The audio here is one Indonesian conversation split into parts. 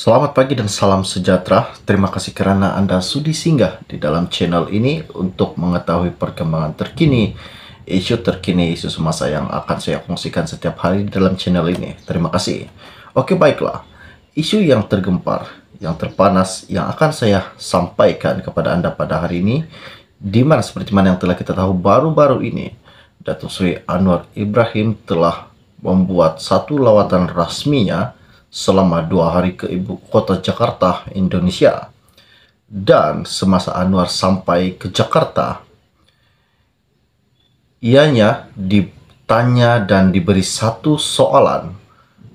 Selamat pagi dan salam sejahtera. Terima kasih karena Anda sudi singgah di dalam channel ini untuk mengetahui perkembangan terkini, isu semasa yang akan saya kongsikan setiap hari di dalam channel ini. Terima kasih. Oke, baiklah. Isu yang tergempar, yang terpanas, yang akan saya sampaikan kepada Anda pada hari ini, di mana seperti mana yang telah kita tahu baru-baru ini, Datuk Seri Anwar Ibrahim telah membuat satu lawatan rasminya selama 2 hari ke ibu kota Jakarta, Indonesia. Dan semasa Anwar sampai ke Jakarta, ianya ditanya dan diberi satu soalan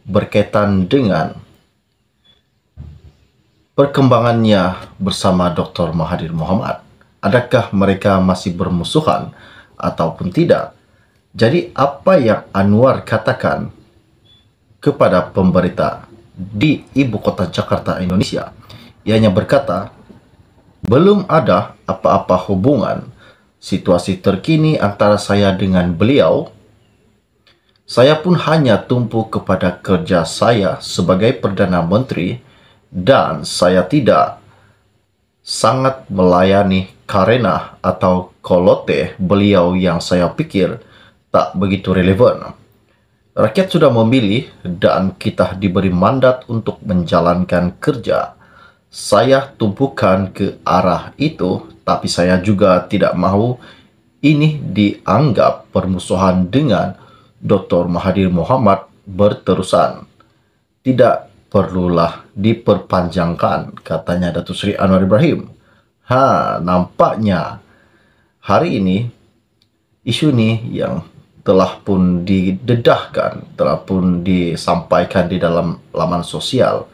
berkaitan dengan perkembangannya bersama Dr. Mahathir Mohamad. Adakah mereka masih bermusuhan ataupun tidak? Jadi apa yang Anwar katakan kepada pemberita di ibu kota Jakarta, Indonesia, ianya berkata, belum ada apa-apa hubungan situasi terkini antara saya dengan beliau. Saya pun hanya tumpu kepada kerja saya sebagai Perdana Menteri dan saya tidak sangat melayani karena atau koloteh beliau yang saya pikir tak begitu relevan. Rakyat sudah memilih dan kita diberi mandat untuk menjalankan kerja. Saya tumpukan ke arah itu, tapi saya juga tidak mahu ini dianggap permusuhan dengan Dr. Mahathir Mohamad berterusan. Tidak perlulah diperpanjangkan, katanya Datuk Seri Anwar Ibrahim. Nampaknya hari ini isu ini yang telah pun didedahkan, telah pun disampaikan di dalam laman sosial.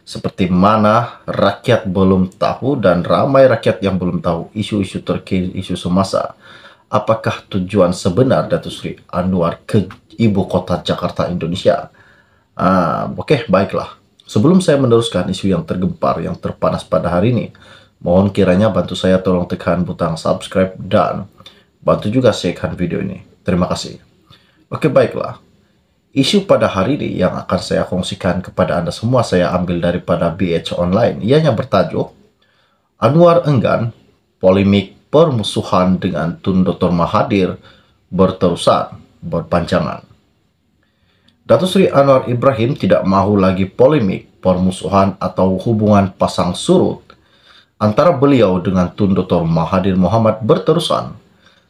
Seperti mana rakyat belum tahu dan ramai rakyat yang belum tahu isu-isu terkini, isu semasa. Apakah tujuan sebenar Datuk Seri Anwar ke ibu kota Jakarta, Indonesia? Oke, baiklah. Sebelum saya meneruskan isu yang tergempar, yang terpanas pada hari ini, mohon kiranya bantu saya tolong tekan butang subscribe dan bantu juga sharekan video ini. Terima kasih. Oke, baiklah. Isu pada hari ini yang akan saya kongsikan kepada Anda semua saya ambil daripada BH Online. Ianya bertajuk, Anwar enggan polemik permusuhan dengan Tun Dr. Mahathir berterusan berpanjangan. Datuk Seri Anwar Ibrahim tidak mahu lagi polemik permusuhan atau hubungan pasang surut antara beliau dengan Tun Dr. Mahathir Mohamad berterusan.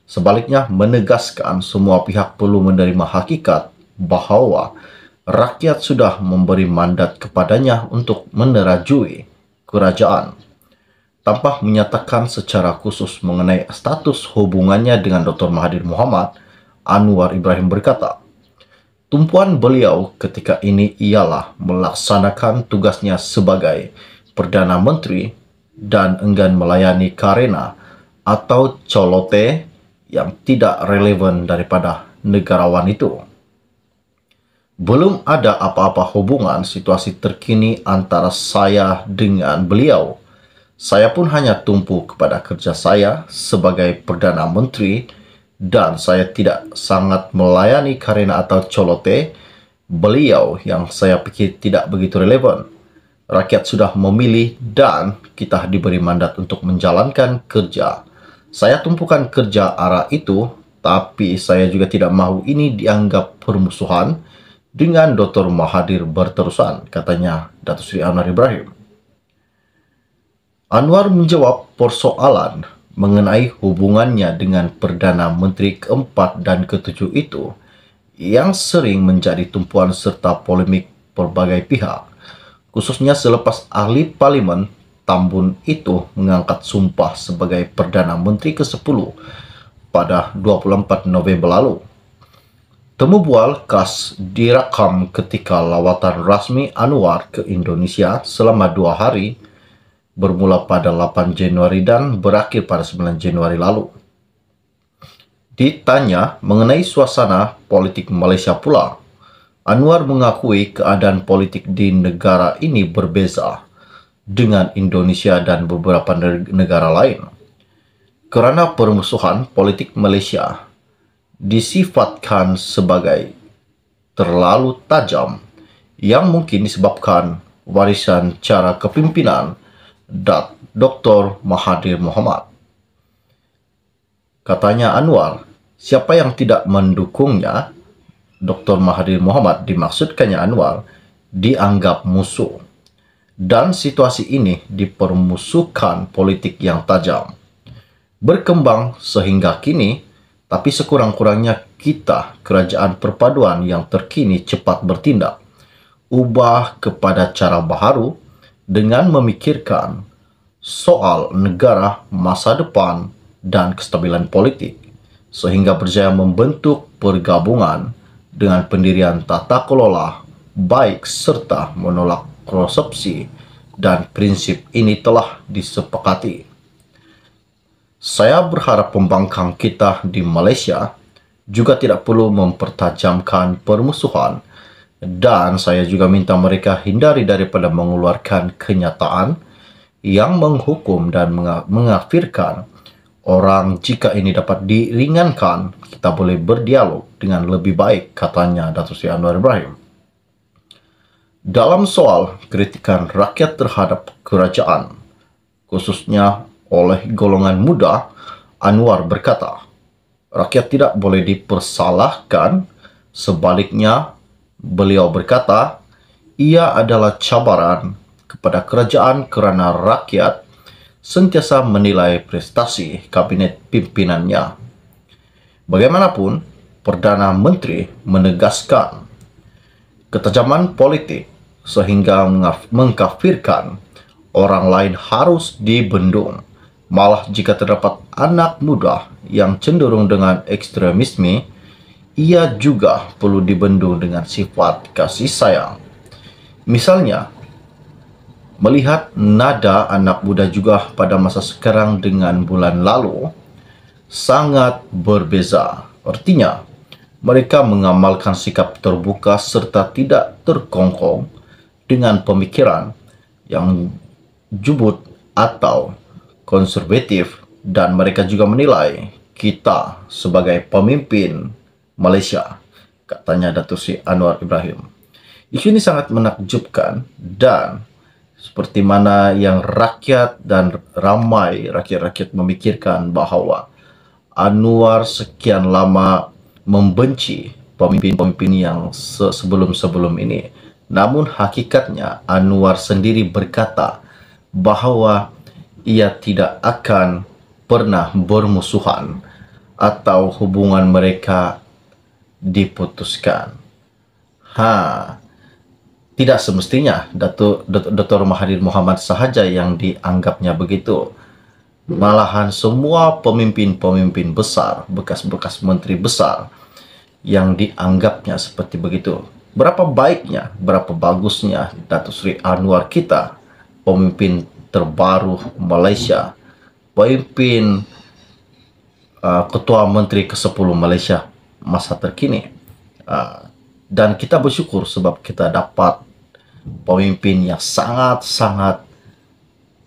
Sebaliknya, menegaskan semua pihak perlu menerima hakikat bahwa rakyat sudah memberi mandat kepadanya untuk menerajui kerajaan. Tanpa menyatakan secara khusus mengenai status hubungannya dengan Dr. Mahathir Mohamad, Anwar Ibrahim berkata, tumpuan beliau ketika ini ialah melaksanakan tugasnya sebagai Perdana Menteri dan enggan melayani karena atau colote yang tidak relevan daripada negarawan itu. Belum ada apa-apa hubungan situasi terkini antara saya dengan beliau. Saya pun hanya tumpu kepada kerja saya sebagai Perdana Menteri dan saya tidak sangat melayani karena atau colote beliau yang saya pikir tidak begitu relevan. Rakyat sudah memilih dan kita diberi mandat untuk menjalankan kerja. Saya tumpukan kerja arah itu, tapi saya juga tidak mahu ini dianggap permusuhan dengan Dr. Mahathir berterusan, katanya Datuk Seri Anwar Ibrahim. Anwar menjawab persoalan mengenai hubungannya dengan Perdana Menteri keempat dan ketujuh itu, yang sering menjadi tumpuan serta polemik berbagai pihak, khususnya selepas ahli parlimen Tambun itu mengangkat sumpah sebagai Perdana Menteri ke-10 pada 24 November lalu. Temu bual khas direkam ketika lawatan rasmi Anwar ke Indonesia selama 2 hari, bermula pada 8 Januari dan berakhir pada 9 Januari lalu. Ditanya mengenai suasana politik Malaysia pula, Anwar mengakui keadaan politik di negara ini berbeza dengan Indonesia dan beberapa negara lain. Kerana permusuhan politik Malaysia disifatkan sebagai terlalu tajam yang mungkin disebabkan warisan cara kepimpinan Dr. Mahathir Mohamad. Katanya Anwar, siapa yang tidak mendukungnya, Dr. Mahathir Mohamad, dimaksudkannya Anwar, dianggap musuh. Dan situasi ini dipermusuhkan politik yang tajam. Berkembang sehingga kini, tapi sekurang-kurangnya kita, kerajaan perpaduan yang terkini cepat bertindak. Ubah kepada cara baharu dengan memikirkan soal negara, masa depan, dan kestabilan politik, sehingga berjaya membentuk pergabungan dengan pendirian tata kelola baik serta menolak korupsi, dan prinsip ini telah disepakati. Saya berharap pembangkang kita di Malaysia juga tidak perlu mempertajamkan permusuhan, dan saya juga minta mereka hindari daripada mengeluarkan kenyataan yang menghukum dan mengkafirkan orang. Jika ini dapat diringankan, kita boleh berdialog dengan lebih baik, katanya Datuk Seri Anwar Ibrahim. Dalam soal kritikan rakyat terhadap kerajaan, khususnya oleh golongan muda, Anwar berkata, rakyat tidak boleh dipersalahkan. Sebaliknya, beliau berkata, ia adalah cabaran kepada kerajaan kerana rakyat sentiasa menilai prestasi kabinet pimpinannya. Bagaimanapun, Perdana Menteri menegaskan ketajaman politik sehingga mengkafirkan orang lain harus dibendung. Malah jika terdapat anak muda yang cenderung dengan ekstremisme, ia juga perlu dibendung dengan sifat kasih sayang. Misalnya, melihat nada anak muda juga pada masa sekarang dengan bulan lalu sangat berbeza. Artinya, mereka mengamalkan sikap terbuka serta tidak terkongkong dengan pemikiran yang jubut atau konservatif, dan mereka juga menilai kita sebagai pemimpin Malaysia, katanya Datuk Seri Anwar Ibrahim. Isu ini sangat menakjubkan, dan seperti mana yang rakyat dan ramai rakyat-rakyat memikirkan bahawa Anwar sekian lama membenci pemimpin-pemimpin yang sebelum-sebelum ini. Namun hakikatnya Anwar sendiri berkata bahawa ia tidak akan pernah bermusuhan atau hubungan mereka diputuskan. Tidak semestinya Dr. Mahathir Mohamad sahaja yang dianggapnya begitu. Malahan semua pemimpin-pemimpin besar, bekas-bekas menteri besar yang dianggapnya seperti begitu. Berapa baiknya, berapa bagusnya Datuk Seri Anwar kita, pemimpin terbaru Malaysia, pemimpin Ketua Menteri ke-10 Malaysia masa terkini. Dan kita bersyukur sebab kita dapat pemimpin yang sangat-sangat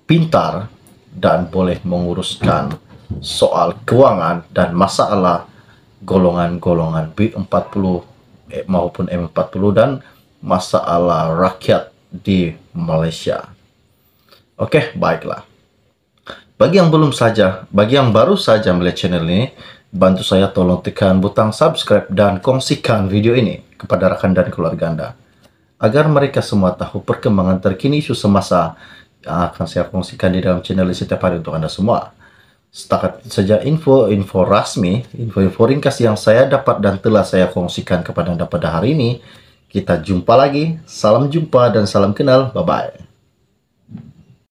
pintar dan boleh menguruskan soal kewangan dan masalah golongan-golongan B40 maupun M40 dan masalah rakyat di Malaysia. Okey, baiklah. Bagi yang baru saja melihat channel ini, bantu saya tolong tekan butang subscribe dan kongsikan video ini kepada rakan dan keluarga anda, agar mereka semua tahu perkembangan terkini isu semasa yang akan saya kongsikan di dalam channel ini setiap hari untuk anda semua. Setakat saja info rasmi, info ringkas yang saya dapat dan telah saya kongsikan kepada anda pada hari ini. Kita jumpa lagi. Salam jumpa dan salam kenal. Bye-bye.